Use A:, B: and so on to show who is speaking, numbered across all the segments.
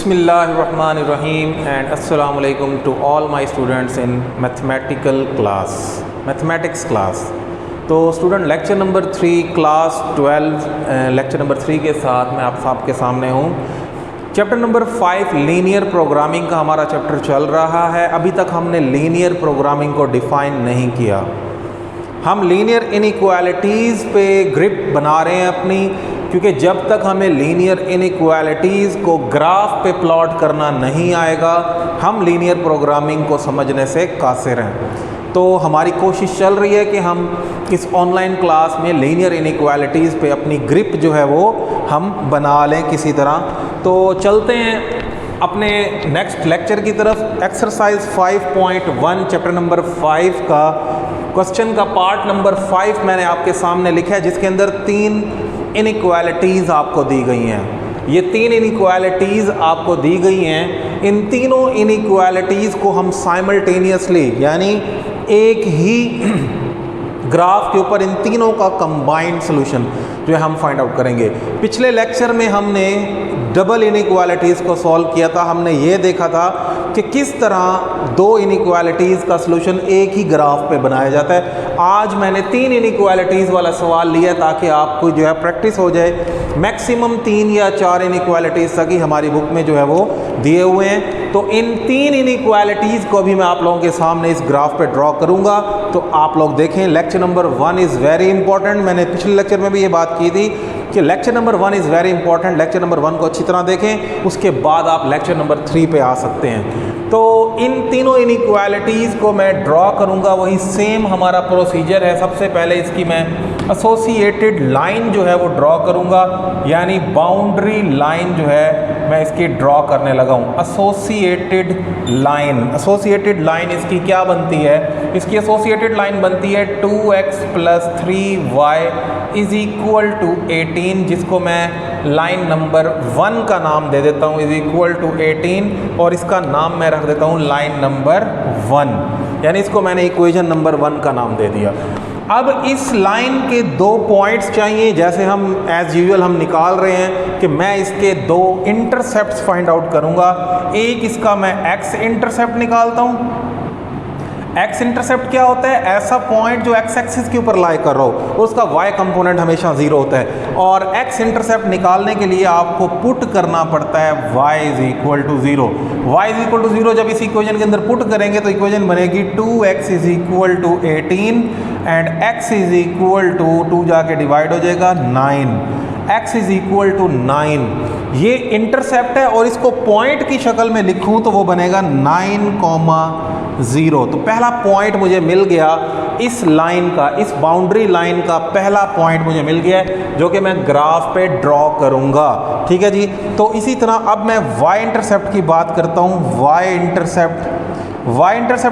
A: बिस्मिल्लाहिर्रहमानिर्रहीम एंड अस्सलाम वालेकुम to all my students in mathematics class. तो student lecture number 3 class 12 lecture number 3 के साथ मैं आप सबके सामने हूँ। चैप्टर नंबर 5 लीनियर प्रोग्रामिंग का हमारा चैप्टर चल रहा है। अभी तक हमने लीनियर प्रोग्रामिंग को डिफ़ाइन नहीं किया। हम लीनियर इनइक्वालिटीज़ पे ग्रिप बना रहे हैं अपनी, क्योंकि जब तक हमें लीनियर इनइक्वालिटीज़ को ग्राफ पे प्लॉट करना नहीं आएगा हम लीनियर प्रोग्रामिंग को समझने से कासिर हैं। तो हमारी कोशिश चल रही है कि हम इस ऑनलाइन क्लास में लीनियर इनइक्वालिटीज़ पे अपनी ग्रिप जो है वो हम बना लें किसी तरह। तो चलते हैं अपने नेक्स्ट लेक्चर की तरफ। एक्सरसाइज 5.1 चैप्टर नंबर 5 का क्वेश्चन का पार्ट नंबर 5 मैंने आपके सामने लिखा है, जिसके अंदर 3 इनइक्वालिटीज़ आपको दी गई हैं। ये 3 इनइक्वालिटीज़ आपको दी गई हैं। इन तीनों इनइक्वालिटीज़ को हम साइमल्टेनियसली यानी एक ही ग्राफ के ऊपर इन तीनों का कंबाइंड सॉल्यूशन जो है हम फाइंड आउट करेंगे। पिछले लेक्चर में हमने डबल इनइक्वालिटीज़ को सॉल्व किया था। हमने ये देखा था कि किस तरह 2 इनइक्वालिटीज़ का सॉल्यूशन एक ही ग्राफ पे बनाया जाता है। आज मैंने 3 इनइक्वालिटीज़ वाला सवाल लिया ताकि आपको जो है प्रैक्टिस हो जाए। मैक्सिमम 3 या 4 इनइक्वालिटीज़ तक ही हमारी बुक में जो है वो दिए हुए हैं। तो इन 3 इनइक्वालिटीज़ को भी मैं आप लोगों के सामने इस ग्राफ पे ड्रॉ करूँगा। तो आप लोग देखें, lecture number 1 is very important. मैंने पिछले लेक्चर में भी ये बात की थी कि lecture number 1 is very important. Lecture number 1 को अच्छी तरह देखें, उसके बाद आप लेक्चर नंबर 3 पे आ सकते हैं। तो इन तीनों इनइक्वालिटीज़ को मैं ड्रॉ करूँगा, वही सेम हमारा प्रोसीजर है। सबसे पहले इसकी मैं एसोसिएटेड लाइन जो है वो ड्रॉ करूँगा, यानी बाउंड्री लाइन जो है मैं इसकी ड्रॉ करने लगा हूँ। एसोसिएटेड लाइन इसकी क्या बनती है? इसकी एसोसिएटेड लाइन बनती है 2x + 3y is equal to 18, जिसको मैं लाइन नंबर 1 का नाम दे देता हूँ, इज़ इक्वल टू 18, और इसका नाम मैं रख देता हूँ लाइन नंबर 1, यानी इसको मैंने इक्वेशन नंबर 1 का नाम दे दिया। अब इस लाइन के 2 पॉइंट्स चाहिए, जैसे हम एज़ यूजुअल हम निकाल रहे हैं कि मैं इसके 2 इंटरसेप्ट्स फाइंड आउट करूँगा। एक इसका मैं x इंटरसेप्ट निकालता हूँ। x इंटरसेप्ट क्या होता है? ऐसा पॉइंट जो x एक्सिस के ऊपर लाई कर रहा हो, और उसका y कंपोनेंट हमेशा 0 होता है। और x इंटरसेप्ट निकालने के लिए आपको पुट करना पड़ता है y is equal to 0। y is equal to 0 जब इस इक्वेशन के अंदर पुट करेंगे तो इक्वेशन बनेगी 2x is equal to 18 and x is equal to 2 जाके डिवाइड हो जाएगा 9, x इज़ इक्वल टू 9। ये इंटरसेप्ट है, और इसको पॉइंट की शक्ल में लिखूं तो वो बनेगा 9,0। तो पहला पॉइंट मुझे मिल गया इस लाइन का, इस बाउंड्री लाइन का पहला पॉइंट मुझे मिल गया है, जो कि मैं ग्राफ पे ड्रॉ करूंगा। ठीक है जी। तो इसी तरह अब मैं y इंटरसेप्ट की बात करता हूं। y इंटरसेप्ट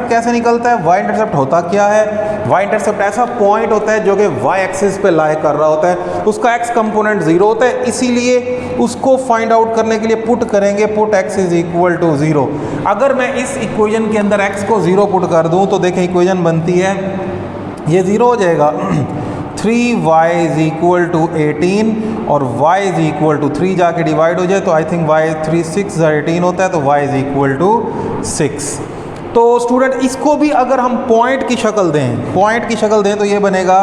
A: कैसे निकलता है? y इंटरसेप्ट होता क्या है? y इंटरसेप्ट ऐसा पॉइंट होता है जो कि y एक्सिस पे लाई कर रहा होता है, उसका x कंपोनेंट 0 होता है, इसीलिए उसको फाइंड आउट करने के लिए पुट करेंगे, put x is equal to 0। अगर मैं इस इक्वेशन के अंदर x को 0 पुट कर दूं तो देखें इक्वेशन बनती है, ये 0 हो जाएगा। 3y इज़ इक्वल टू 18 और y इज़ इक्वल टू 3 जाके डिवाइड हो जाए तो आई थिंक y 3 6 18 होता है, तो y इज़ इक्वल टू 6। तो स्टूडेंट इसको भी अगर हम पॉइंट की शक्ल दें तो ये बनेगा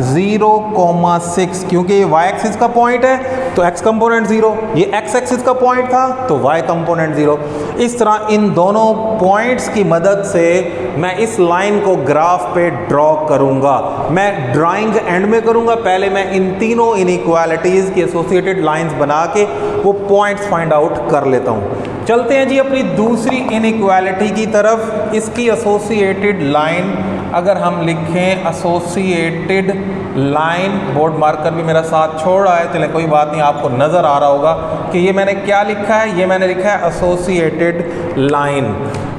A: 0,6, क्योंकि ये y एक्सिस का पॉइंट है तो x कंपोनेंट 0, ये x एक्सिस का पॉइंट था तो y कंपोनेंट 0। इस तरह इन दोनों पॉइंट्स की मदद से मैं इस लाइन को ग्राफ पे ड्रॉ करूंगा। मैं ड्राइंग एंड में करूंगा, पहले मैं इन तीनों इनइक्वालिटीज़ की एसोसिएटेड लाइंस बना के वो पॉइंट्स फाइंड आउट कर लेता हूँ। चलते हैं जी अपनी दूसरी इनइक्वालिटी की तरफ। इसकी एसोसिएटेड लाइन अगर हम लिखें, एसोसिएटेड लाइन, बोर्ड मार्कर भी मेरा साथ छोड़ रहा है, चले कोई बात नहीं, आपको नज़र आ रहा होगा कि ये मैंने क्या लिखा है। ये मैंने लिखा है एसोसिएटेड लाइन।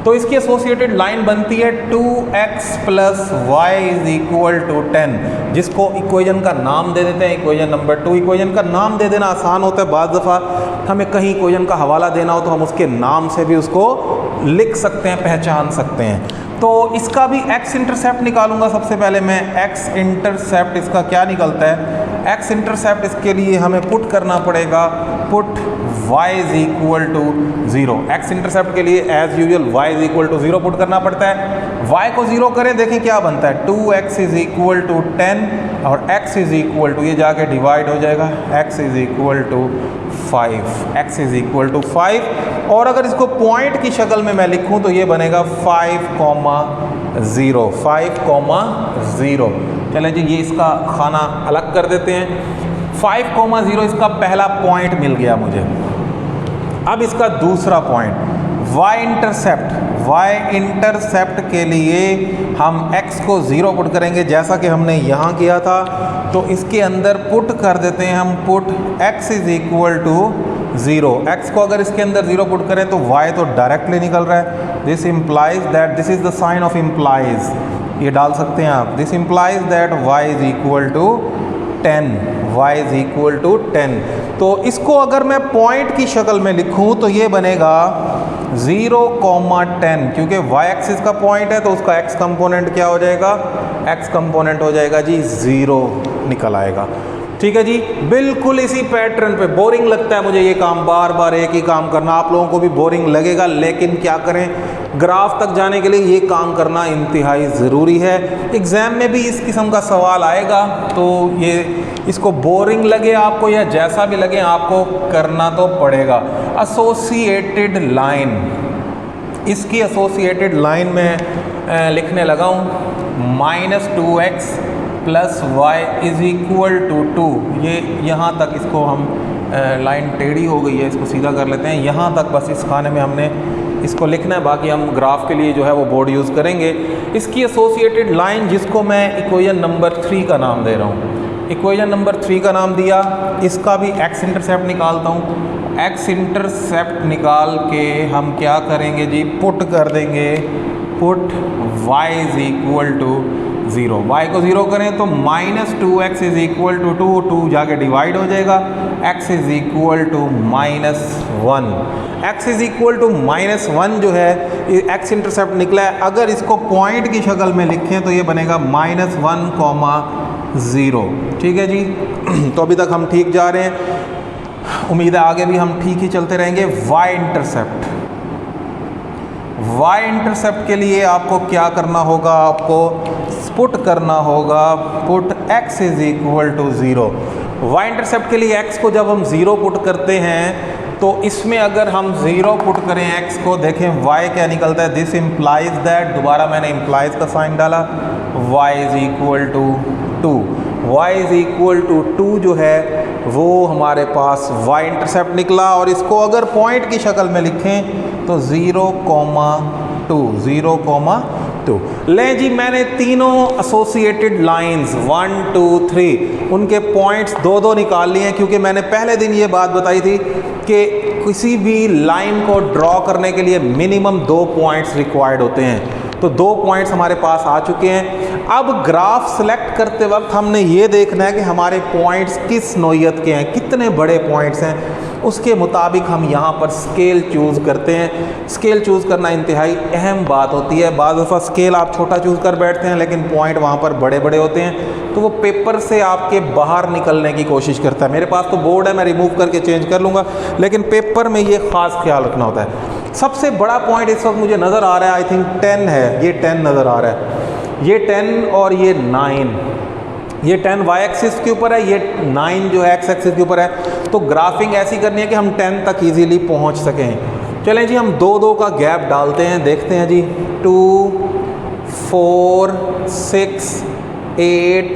A: तो इसकी एसोसिएटेड लाइन बनती है 2x + y is equal to 10, जिसको इक्वेशन का नाम दे देते हैं, इक्वेशन नंबर 2। इक्वेशन का नाम दे देना आसान होता है, बाज़ दफ़ा हमें कहीं इक्वेशन का हवाला देना हो तो हम उसके नाम से भी उसको लिख सकते हैं, पहचान सकते हैं। तो इसका भी x इंटरसेप्ट निकालूंगा। सबसे पहले मैं x इंटरसेप्ट इसका क्या निकलता है? x इंटरसेप्ट इसके लिए हमें पुट करना पड़ेगा put y is equal to 0। x intercept के लिए as usual y is equal to 0 put करना पड़ता है। y को 0 करें, देखें क्या बनता है, 2x इज इक्वल टू 10 और x इज इक्वल टू, ये जाके डिवाइड हो जाएगा, x is equal to 5, x is equal to 5। और अगर इसको पॉइंट की शक्ल में मैं लिखूं तो ये बनेगा 5,0, 5,0। चलें जी, ये इसका खाना अलग कर देते हैं। 5,0 इसका पहला पॉइंट मिल गया मुझे। अब इसका दूसरा पॉइंट y इंटरसेप्ट के लिए हम x को 0 पुट करेंगे, जैसा कि हमने यहाँ किया था। तो इसके अंदर पुट कर देते हैं हम, put x is equal to 0। x को अगर इसके अंदर 0 पुट करें तो y तो डायरेक्टली निकल रहा है। This implies that, this is the sign of implies, ये डाल सकते हैं आप। This implies that y is equal to 10, y is equal to 10। तो इसको अगर मैं पॉइंट की शक्ल में लिखूं तो ये बनेगा 0,10, क्योंकि y एक्सिस का पॉइंट है तो उसका x कंपोनेंट क्या हो जाएगा, x कंपोनेंट हो जाएगा जी 0 निकल आएगा। ठीक है जी, बिल्कुल इसी पैटर्न पे। बोरिंग लगता है मुझे ये काम, बार बार एक ही काम करना, आप लोगों को भी बोरिंग लगेगा, लेकिन क्या करें, ग्राफ तक जाने के लिए ये काम करना इंतहाई ज़रूरी है। एग्ज़ाम में भी इस किस्म का सवाल आएगा, तो ये इसको बोरिंग लगे आपको या जैसा भी लगे, आपको करना तो पड़ेगा। एसोसिएटेड लाइन, इसकी एसोसिएटेड लाइन में लिखने लगा हूँ -2x plus y is equal to 2। ये यहाँ तक इसको हम लाइन टेढ़ी हो गई है, इसको सीधा कर लेते हैं। यहाँ तक बस इस खाने में हमने इसको लिखना है, बाकी हम ग्राफ के लिए जो है वो बोर्ड यूज़ करेंगे। इसकी एसोसिएटेड लाइन, जिसको मैं इक्वेशन नंबर 3 का नाम दे रहा हूँ, इक्वेशन नंबर 3 का नाम दिया। इसका भी x इंटरसेप्ट निकालता हूँ। x इंटरसेप्ट निकाल के हम क्या करेंगे जी, पुट कर देंगे, put y is equal to 0। y को 0 करें तो -2x इज इक्वल टू 2, 2 जाके डिवाइड हो जाएगा, x is equal to -1। x is equal to -1 जो है x इंटरसेप्ट निकला है। अगर इसको पॉइंट की शक्ल में लिखें तो ये बनेगा -1,0। ठीक है जी, तो अभी तक हम ठीक जा रहे हैं, उम्मीद है आगे भी हम ठीक ही चलते रहेंगे। y इंटरसेप्ट के लिए आपको क्या करना होगा, आपको पुट करना होगा, put x is equal to 0। y intercept के लिए x को जब हम 0 पुट करते हैं तो इसमें अगर हम 0 पुट करें x को, देखें y क्या निकलता है, दिस इम्प्लाइज दैट, दोबारा मैंने इम्प्लाइज का साइन डाला, y is equal to 2। y is equal to 2 जो है वो हमारे पास y इंटरसेप्ट निकला। और इसको अगर पॉइंट की शक्ल में लिखें तो 0,2 लें जी। मैंने तीनों एसोसिएटेड लाइंस 1, 2, 3 उनके पॉइंट्स 2-2 निकाल लिए हैं, क्योंकि मैंने पहले दिन ये बात बताई थी कि किसी भी लाइन को ड्रॉ करने के लिए मिनिमम 2 पॉइंट्स रिक्वायर्ड होते हैं। तो 2 पॉइंट्स हमारे पास आ चुके हैं। अब ग्राफ सेलेक्ट करते वक्त हमने ये देखना है कि हमारे पॉइंट्स किस नौइयत के हैं, कितने बड़े पॉइंट्स हैं, उसके मुताबिक हम यहाँ पर स्केल चूज़ करते हैं। स्केल चूज़ करना इंतहाई अहम बात होती है। बाज़ दफ़ा स्केल आप छोटा चूज़ कर बैठते हैं, लेकिन पॉइंट वहाँ पर बड़े बड़े होते हैं, तो वो पेपर से आपके बाहर निकलने की कोशिश करता है। मेरे पास तो बोर्ड है, मैं रिमूव करके चेंज कर लूँगा, लेकिन पेपर में ये ख़ास ख्याल रखना होता है। सबसे बड़ा पॉइंट इस वक्त मुझे नज़र आ रहा है, आई थिंक 10 है, ये 10 नज़र आ रहा है, ये 10 और ये 9। ये 10 y एक्सिस के ऊपर है, ये 9 जो है x एक्सिस के ऊपर है। तो ग्राफिंग ऐसी करनी है कि हम 10 तक इजीली पहुंच सकें। चलें जी, हम 2-2 का गैप डालते हैं, देखते हैं जी। 2, 4, 6, 8,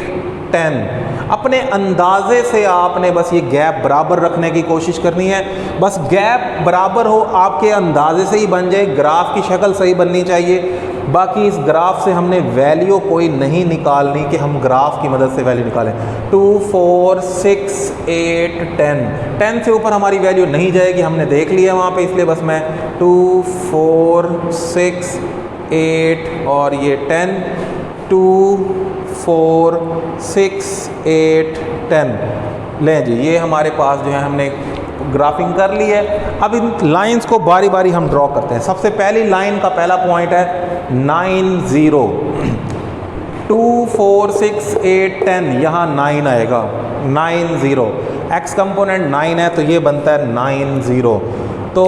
A: 10। अपने अंदाजे से आपने बस ये गैप बराबर रखने की कोशिश करनी है। बस गैप बराबर हो, आपके अंदाजे से ही बन जाए, ग्राफ की शक्ल सही बननी चाहिए। बाकी इस ग्राफ से हमने वैल्यू कोई नहीं निकालनी कि हम ग्राफ की मदद से वैल्यू निकालें। 2, 4, 6, 8, 10। 10 से ऊपर हमारी वैल्यू नहीं जाएगी, हमने देख लिया वहाँ पे, इसलिए बस मैं 2, 4, 6, 8 और ये 10, 2, 4, 6, 8, 10 लें जी। ये हमारे पास जो है हमने ग्राफिंग कर ली है। अब इन लाइंस को बारी बारी हम ड्रॉ करते हैं। सबसे पहली लाइन का पहला पॉइंट है 9, 0। 2, 4, 6, 8, 10, यहाँ 9 आएगा, 9, 0। x कंपोनेंट 9 है तो ये बनता है 9 0। तो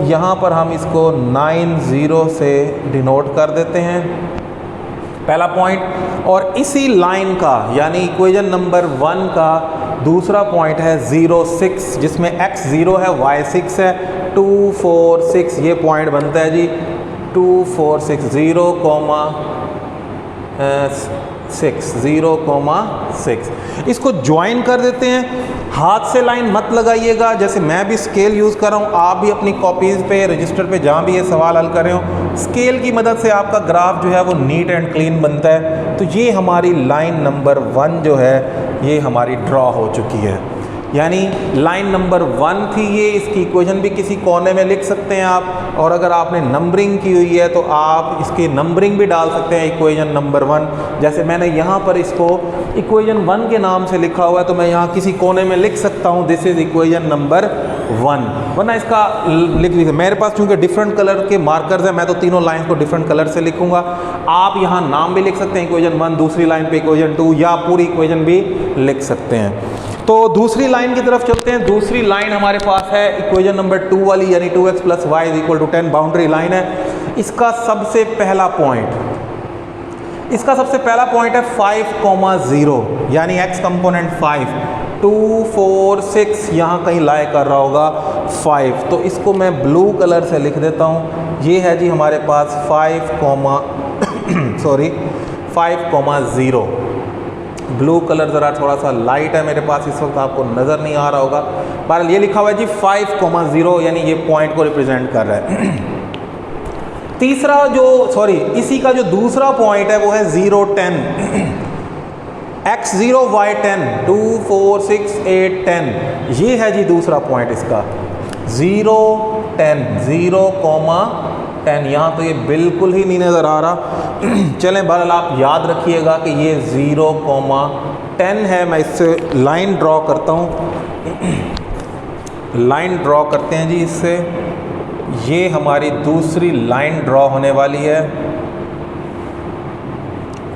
A: यहाँ पर हम इसको 9 0 से डिनोट कर देते हैं, पहला पॉइंट। और इसी लाइन का यानी इक्वेशन नंबर 1 का दूसरा पॉइंट है 0 6, जिसमें x 0 है y 6 है, 2 4 6 ये पॉइंट बनता है जी 2 4 6 0, 6। इसको ज्वाइन कर देते हैं। हाथ से लाइन मत लगाइएगा, जैसे मैं भी स्केल यूज़ कर रहा हूँ, आप भी अपनी कॉपीज़ पे रजिस्टर पे जहाँ भी ये सवाल हल कर रहे हो, स्केल की मदद से आपका ग्राफ जो है वो नीट एंड क्लीन बनता है। तो ये हमारी लाइन नंबर 1 जो है ये हमारी ड्रॉ हो चुकी है, यानी लाइन नंबर 1 थी ये। इसकी इक्वेशन भी किसी कोने में लिख सकते हैं आप, और अगर आपने नंबरिंग की हुई है तो आप इसकी नंबरिंग भी डाल सकते हैं इक्वेशन नंबर 1। जैसे मैंने यहाँ पर इसको इक्वेशन 1 के नाम से लिखा हुआ है तो मैं यहाँ किसी कोने में लिख सकता हूँ दिस इज़ इक्वेशन नंबर 1, वरना इसका लिख लीजिए। मेरे पास चूँकि डिफरेंट कलर के मार्कर्स हैं, मैं तो तीनों लाइन को डिफरेंट कलर से लिखूँगा। आप यहाँ नाम भी लिख सकते हैं इक्वेशन 1, दूसरी लाइन पे इक्वेशन 2, या पूरी इक्वेशन भी लिख सकते हैं। तो दूसरी लाइन की तरफ चलते हैं। दूसरी लाइन हमारे पास है इक्वेशन नंबर 2 वाली, यानी 2x + y = 10 बाउंड्री लाइन है। इसका सबसे पहला पॉइंट है 5, 0, यानी x कंपोनेंट 5, 2 4 6 यहाँ कहीं लाई कर रहा होगा 5। तो इसको मैं ब्लू कलर से लिख देता हूँ। ये है जी हमारे पास 5, 0। ब्लू कलर ज़रा थोड़ा सा लाइट है मेरे पास इस वक्त, आपको नज़र नहीं आ रहा होगा। बहरहाल ये लिखा हुआ है जी 5, 0, यानी ये पॉइंट को रिप्रेजेंट कर रहा है। इसी का जो दूसरा पॉइंट है वो है 0 10, x 0 y 10, 2 4 6 8 10, ये है जी दूसरा पॉइंट इसका 0 10, 0, 10। यहाँ तो ये बिल्कुल ही नहीं नज़र आ रहा। चलें, बहरहाल आप याद रखिएगा कि ये 0, 10 है। मैं इससे लाइन ड्रॉ करता हूँ, लाइन ड्रॉ करते हैं जी इससे। ये हमारी दूसरी लाइन ड्रॉ होने वाली है।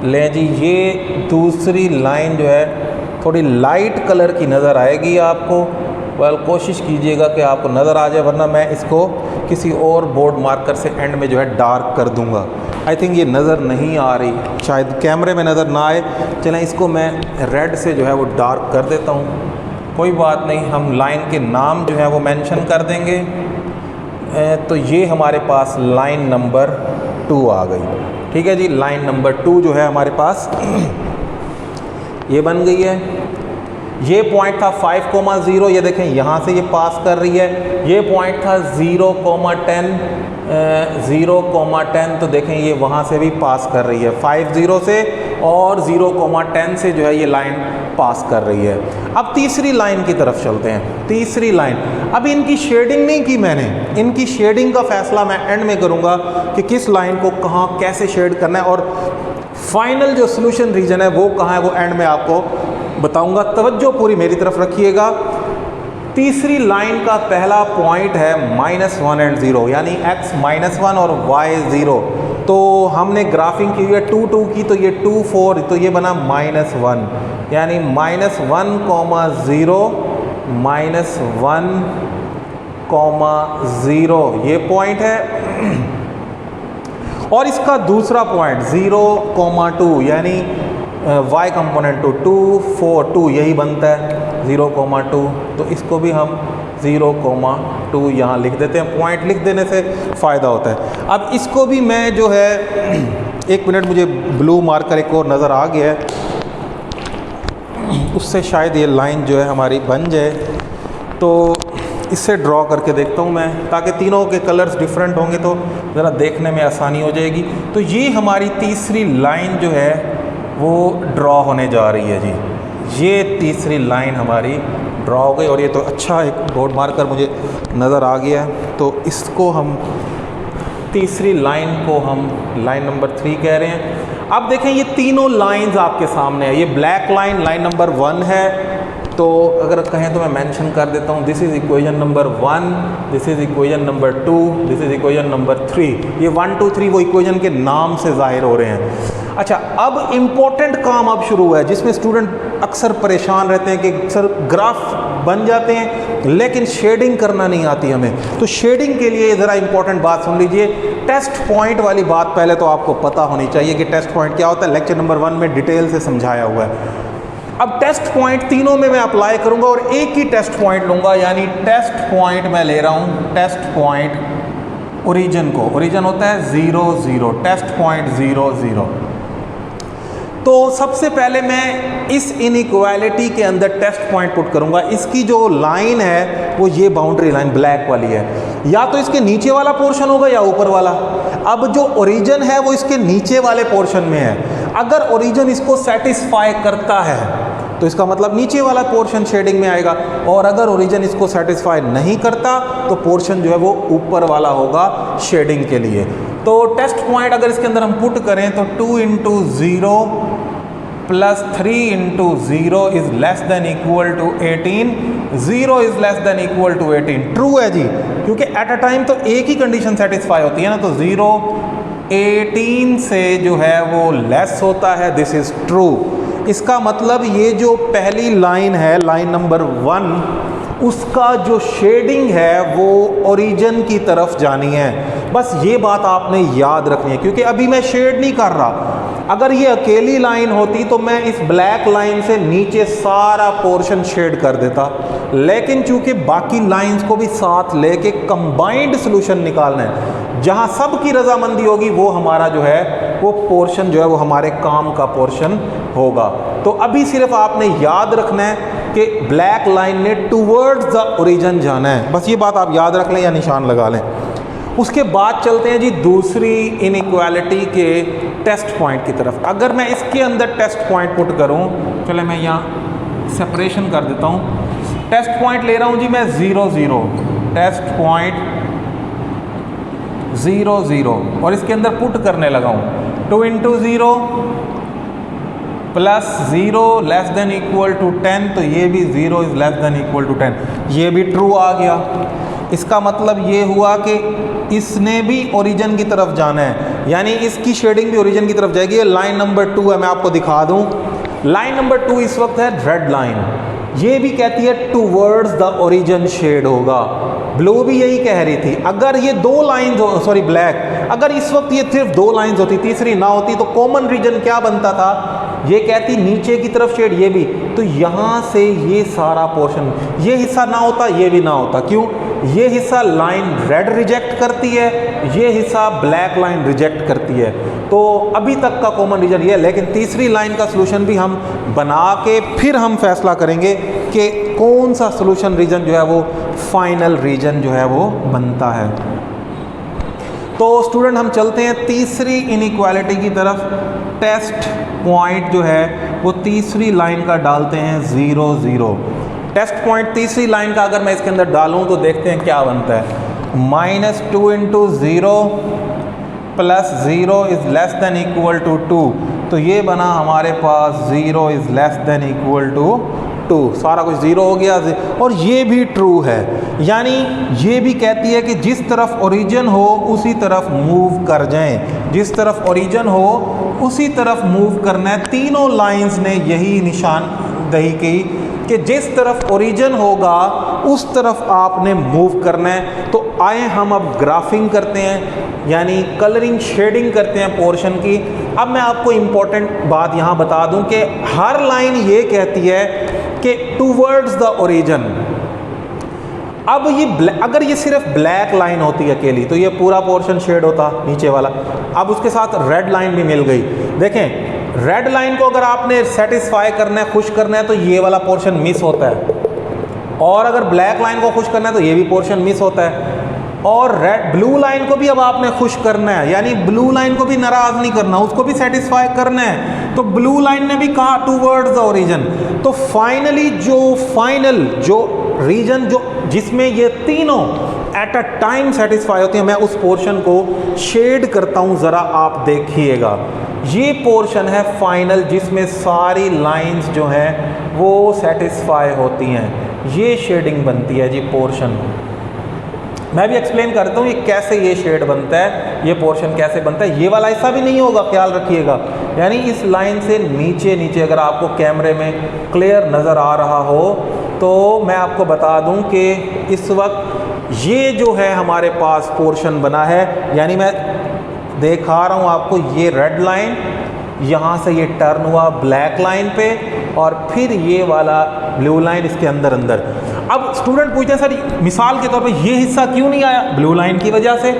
A: लें जी, ये दूसरी लाइन जो है थोड़ी लाइट कलर की नज़र आएगी आपको। कोशिश कीजिएगा कि आपको नज़र आ जाए, वरना मैं इसको किसी और बोर्ड मार्कर से एंड में जो है डार्क कर दूंगा। आई थिंक ये नज़र नहीं आ रही, शायद कैमरे में नज़र ना आए। चलें, इसको मैं रेड से जो है वो डार्क कर देता हूँ। कोई बात नहीं, हम लाइन के नाम जो है वो मेंशन कर देंगे। तो ये हमारे पास लाइन नंबर 2 आ गई। ठीक है जी, लाइन नंबर 2 जो है हमारे पास ये बन गई है। ये पॉइंट था 5, 0, ये देखें यहाँ से ये पास कर रही है। ये पॉइंट था 0, 10, तो देखें ये वहाँ से भी पास कर रही है 5 0 से, और 0, 10 से जो है ये लाइन पास कर रही है। अब तीसरी लाइन की तरफ चलते हैं। तीसरी लाइन, अभी इनकी शेडिंग नहीं की मैंने, इनकी शेडिंग का फैसला मैं एंड में करूँगा कि किस लाइन को कहाँ कैसे शेड करना है, और फाइनल जो सोल्यूशन रीजन है वो कहाँ है वो एंड में आपको बताऊंगा। तवज्जो पूरी मेरी तरफ रखिएगा। तीसरी लाइन का पहला पॉइंट है -1 और 0, यानी x -1 और y 0। तो हमने ग्राफिंग की हुई है 2 2 की, तो ये 2 4, तो ये बना -1, यानी -1, 0, -1, 0 ये पॉइंट है। और इसका दूसरा पॉइंट 0, 2, यानी y कंपोनेंट 2 4 2 यही बनता है 0, 2। तो इसको भी हम 0, 2 यहाँ लिख देते हैं। पॉइंट लिख देने से फ़ायदा होता है। अब इसको भी मैं जो है, एक मिनट, मुझे ब्लू मार्कर एक और नज़र आ गया है, उससे शायद ये लाइन जो है हमारी बन जाए। तो इससे ड्रॉ करके देखता हूँ मैं, ताकि तीनों के कलर्स डिफरेंट होंगे तो ज़रा देखने में आसानी हो जाएगी। तो ये हमारी तीसरी लाइन जो है वो ड्रॉ होने जा रही है जी। ये तीसरी लाइन हमारी ड्रॉ हो गई, और ये तो अच्छा एक बोर्ड मार्कर मुझे नज़र आ गया है। तो इसको हम, तीसरी लाइन को हम लाइन नंबर 3 कह रहे हैं। अब देखें, ये तीनों लाइंस आपके सामने है। ये ब्लैक लाइन लाइन नंबर 1 है, तो अगर कहें तो मैं मेंशन कर देता हूँ, this is equation number 1, this is equation number 2, this is equation number 3। ये 1 2 3 वो इक्वेशन के नाम से ज़ाहिर हो रहे हैं। अच्छा, अब इम्पोर्टेंट काम अब शुरू हुआ है जिसमें स्टूडेंट अक्सर परेशान रहते हैं कि सर ग्राफ बन जाते हैं लेकिन शेडिंग करना नहीं आती हमें। तो शेडिंग के लिए ज़रा इंपॉर्टेंट बात सुन लीजिए। टेस्ट पॉइंट वाली बात पहले तो आपको पता होनी चाहिए कि टेस्ट पॉइंट क्या होता है। लेक्चर नंबर 1 में डिटेल से समझाया हुआ है। अब टेस्ट पॉइंट तीनों में मैं अप्लाई करूंगा और एक ही टेस्ट पॉइंट लूंगा, यानी टेस्ट पॉइंट मैं ले रहा हूं टेस्ट पॉइंट ओरिजिन को। ओरिजिन होता है 0 0, टेस्ट पॉइंट 0 0। तो सबसे पहले मैं इस इनइक्वालिटी के अंदर टेस्ट पॉइंट पुट करूंगा। इसकी जो लाइन है वो ये बाउंड्री लाइन ब्लैक वाली है, या तो इसके नीचे वाला पोर्शन होगा या ऊपर वाला। अब जो ओरिजिन है वो इसके नीचे वाले पोर्शन में है। अगर ओरिजिन इसको सेटिस्फाई करता है तो इसका मतलब नीचे वाला पोर्शन शेडिंग में आएगा, और अगर ओरिजिन इसको सेटिस्फाई नहीं करता तो पोर्शन जो है वो ऊपर वाला होगा शेडिंग के लिए। तो टेस्ट पॉइंट अगर इसके अंदर हम पुट करें तो 2 × 0 plus 3 × 0 is less than equal to 18। 0 is less than equal to 18 true है जी, क्योंकि एट अ टाइम तो एक ही कंडीशन सेटिस्फाई होती है ना। तो 0 18 से जो है वो लेस होता है, दिस इज ट्रू। इसका मतलब ये जो पहली लाइन है, लाइन नंबर 1, उसका जो शेडिंग है वो ओरिजिन की तरफ जानी है। बस ये बात आपने याद रखनी है, क्योंकि अभी मैं शेड नहीं कर रहा। अगर ये अकेली लाइन होती तो मैं इस ब्लैक लाइन से नीचे सारा पोर्शन शेड कर देता, लेकिन चूंकि बाकी लाइंस को भी साथ लेके कंबाइंड सॉल्यूशन निकालना है, जहां सब की रजामंदी होगी वो हमारा जो है वो पोर्शन जो है वो हमारे काम का पोर्शन होगा। तो अभी सिर्फ आपने याद रखना है कि ब्लैक लाइन ने टूवर्ड्स द ओरिजिन जाना है, बस ये बात आप याद रख लें या निशान लगा लें। उसके बाद चलते हैं जी दूसरी इनइक्वालिटी के टेस्ट पॉइंट की तरफ। अगर मैं इसके अंदर टेस्ट पॉइंट पुट करूं, चले मैं यहाँ सेपरेशन कर देता हूं। टेस्ट पॉइंट ले रहा हूं जी मैं 0 0, टेस्ट पॉइंट 0 0, और इसके अंदर पुट करने लगा हूं 2 × 0 plus 0 less than equal to 10। तो ये भी 0 is less than equal to 10, ये भी ट्रू आ गया। इसका मतलब ये हुआ कि इसने भी ओरिजिन की तरफ जाना है, यानी इसकी शेडिंग भी ओरिजिन की तरफ जाएगी। ये लाइन नंबर 2 है, मैं आपको दिखा दूं। लाइन नंबर 2 इस वक्त है रेड लाइन, ये भी कहती है टूवर्ड्स द ओरिजिन शेड होगा। ब्लू भी यही कह रही थी। अगर ये 2 लाइंस, सॉरी ब्लैक, अगर इस वक्त ये सिर्फ 2 लाइंस होती, तीसरी ना होती, तो कॉमन रीजन क्या बनता था? ये कहती नीचे की तरफ शेड, ये भी, तो यहाँ से ये सारा पोर्शन, ये हिस्सा ना होता, ये भी ना होता। क्यों? ये हिस्सा लाइन रेड रिजेक्ट करती है, ये हिस्सा ब्लैक लाइन रिजेक्ट करती है। तो अभी तक का कॉमन रीजन ये है, लेकिन तीसरी लाइन का सॉल्यूशन भी हम बना के फिर हम फैसला करेंगे कि कौन सा सॉल्यूशन रीजन जो है वो फाइनल रीजन जो है वो बनता है। तो स्टूडेंट हम चलते हैं तीसरी इनइक्वालिटी की तरफ। टेस्ट पॉइंट जो है वो तीसरी लाइन का डालते हैं 0 0। टेस्ट पॉइंट तीसरी लाइन का अगर मैं इसके अंदर डालूं तो देखते हैं क्या बनता है। -2 × 0 plus 0 is less than equal to 2। तो ये बना हमारे पास 0 is less than equal to 2। सारा कुछ 0 हो गया, और ये भी ट्रू है। यानी ये भी कहती है कि जिस तरफ ओरिजिन हो उसी तरफ मूव कर जाएं, जिस तरफ ओरिजिन हो उसी तरफ मूव करना है। तीनों लाइंस ने यही निशानदही की कि जिस तरफ ओरिजिन होगा उस तरफ आपने मूव करना है। तो आए हम अब ग्राफिंग करते हैं, यानी कलरिंग शेडिंग करते हैं पोर्शन की। अब मैं आपको इम्पोर्टेंट बात यहाँ बता दूं कि हर लाइन ये कहती है कि टूवर्ड्स द ओरिजिन। अब ये अगर ये सिर्फ ब्लैक लाइन होती अकेली तो ये पूरा पोर्शन शेड होता नीचे वाला। अब उसके साथ रेड लाइन भी मिल गई। देखें, रेड लाइन को अगर आपने सेटिस्फाई करना है, खुश करना है, तो ये वाला पोर्शन मिस होता है, और अगर ब्लैक लाइन को खुश करना है तो ये भी पोर्शन मिस होता है। और रेड ब्लू लाइन को भी अब आपने खुश करना है, यानी ब्लू लाइन को भी नाराज नहीं करना, उसको भी सेटिस्फाई करना है। तो ब्लू लाइन ने भी कहा टूवर्ड्स द ओरिजिन। तो फाइनली जो रीजन जो जिसमें ये तीनों एट अ टाइम सेटिस्फाई होती है, मैं उस पोर्शन को शेड करता हूं, जरा आप देखिएगा। ये पोर्शन है फाइनल, जिसमें सारी लाइंस जो हैं वो सेटिस्फाई होती हैं। ये शेडिंग बनती है जी पोर्शन। मैं भी एक्सप्लेन करता हूँ ये कैसे ये शेड बनता है, ये पोर्शन कैसे बनता है। ये वाला हिस्सा भी नहीं होगा, ख्याल रखिएगा, यानी इस लाइन से नीचे नीचे, अगर आपको कैमरे में क्लियर नज़र आ रहा हो तो मैं आपको बता दूं कि इस वक्त ये जो है हमारे पास पोर्शन बना है, यानी मैं दिखा रहा हूँ आपको, ये रेड लाइन यहाँ से ये टर्न हुआ ब्लैक लाइन पे और फिर ये वाला ब्लू लाइन इसके अंदर अंदर। अब स्टूडेंट पूछते हैं सर मिसाल के तौर पे ये हिस्सा क्यों नहीं आया? ब्लू लाइन की वजह से।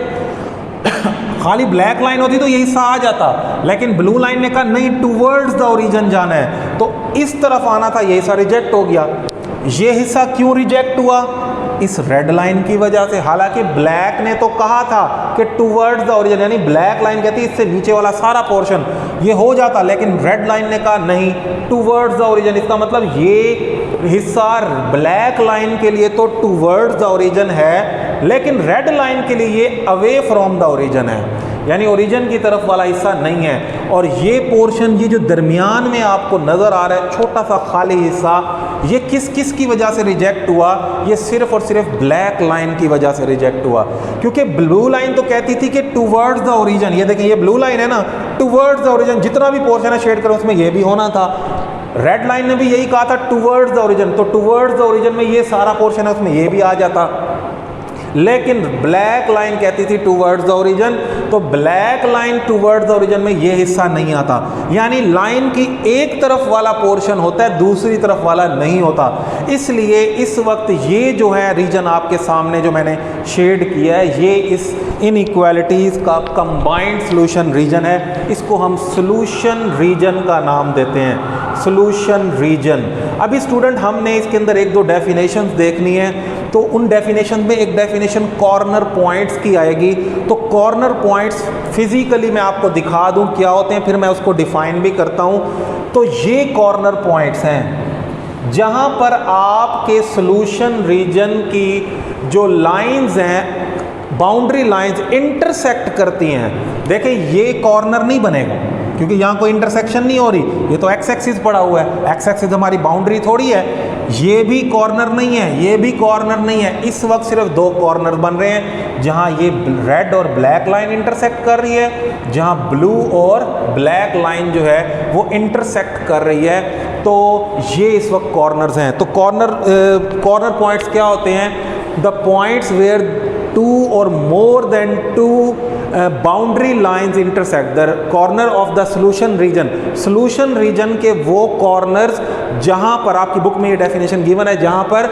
A: खाली ब्लैक लाइन होती तो ये हिस्सा आ जाता, लेकिन ब्लू लाइन ने कहा नहीं, टूवर्ड्स द ओरिजिन जाना है, तो इस तरफ आना था, ये हिस्सा रिजेक्ट हो गया। ये हिस्सा क्यों रिजेक्ट हुआ? इस रेड लाइन की वजह से। हालांकि ब्लैक ने तो कहा था कि टूवर्ड्स द ओरिजिन, यानी ब्लैक लाइन कहती है इससे नीचे वाला सारा पोर्शन ये हो जाता, लेकिन रेड लाइन ने कहा नहीं, टूवर्ड्स द ओरिजिन। इसका मतलब ये हिस्सा ब्लैक लाइन के लिए तो टूवर्ड्स द ओरिजिन है, लेकिन रेड लाइन के लिए ये अवे फ्रॉम द ओरिजिन है, यानी ओरिजिन की तरफ वाला हिस्सा नहीं है। और ये पोर्शन, ये जो दरमियान में आपको नज़र आ रहा है छोटा सा खाली हिस्सा, ये किस किस की वजह से रिजेक्ट हुआ? ये सिर्फ और सिर्फ ब्लैक लाइन की वजह से रिजेक्ट हुआ, क्योंकि ब्लू लाइन तो कहती थी कि टूवर्ड्स द ओरिजिन। ये देखें, ये ब्लू लाइन है ना, टूवर्ड्स द ओरिजिन, जितना भी पोर्शन है शेड करो उसमें ये भी होना था। रेड लाइन ने भी यही कहा था टूवर्ड्स द ओरिजिन, तो टूवर्ड्स द ओरिजिन में ये सारा पोर्शन है उसमें ये भी आ जाता, लेकिन ब्लैक लाइन कहती थी टूवर्ड्स द ओरिजिन, तो black line towards the origin में ये हिस्सा नहीं आता। यानी लाइन की एक तरफ वाला पोर्शन होता है, दूसरी तरफ वाला नहीं होता। इसलिए इस वक्त ये जो है रीजन आपके सामने जो मैंने शेड किया है, ये इस इनइक्वालिटीज़ का कंबाइंड सॉल्यूशन रीजन है। इसको हम सॉल्यूशन रीजन का नाम देते हैं, सॉल्यूशन रीजन। अभी स्टूडेंट हमने इसके अंदर एक दो डेफिनेशंस देखनी है, तो उन डेफिनेशन में एक डेफिनेशन कॉर्नर पॉइंट्स की आएगी। तो कॉर्नर पॉइंट्स फिजिकली मैं आपको दिखा दूं क्या होते हैं, फिर मैं उसको डिफाइन भी करता हूं। तो ये कॉर्नर पॉइंट्स हैं जहां पर आपके सॉल्यूशन रीजन की जो लाइंस हैं, बाउंड्री लाइंस इंटरसेक्ट करती हैं। देखिए ये कॉर्नर नहीं बनेगा क्योंकि यहाँ कोई इंटरसेक्शन नहीं हो रही, ये तो एक्स एक्सिस पड़ा हुआ है, एक्स एक्सिस हमारी बाउंड्री थोड़ी है। ये भी कॉर्नर नहीं है, ये भी कॉर्नर नहीं है। इस वक्त सिर्फ दो कॉर्नर बन रहे हैं, जहाँ ये रेड और ब्लैक लाइन इंटरसेक्ट कर रही है, जहाँ ब्लू और ब्लैक लाइन जो है वो इंटरसेक्ट कर रही है। तो ये इस वक्त कॉर्नर्स हैं। तो कॉर्नर पॉइंट्स क्या होते हैं? The points where two or more than two boundary lines intersect the corner of the solution region. Solution region के वो कॉर्नर्स जहां पर आपकी बुक में ये डेफिनेशन गिवन है, जहां पर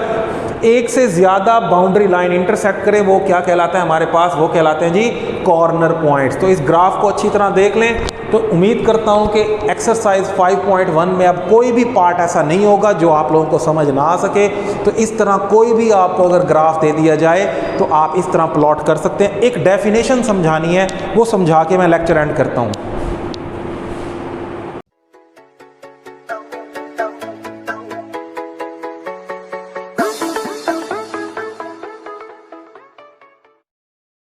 A: एक से ज़्यादा बाउंड्री लाइन इंटरसेक्ट करे, वो क्या कहलाता है हमारे पास? वो कहलाते हैं जी कॉर्नर पॉइंट्स। तो इस ग्राफ को अच्छी तरह देख लें। तो उम्मीद करता हूं कि एक्सरसाइज 5.1 में अब कोई भी पार्ट ऐसा नहीं होगा जो आप लोगों को समझ ना आ सके। तो इस तरह कोई भी आपको अगर ग्राफ दे दिया जाए तो आप इस तरह प्लॉट कर सकते हैं। एक डेफिनेशन समझानी है, वो समझा के मैं लेक्चर एंड करता हूं।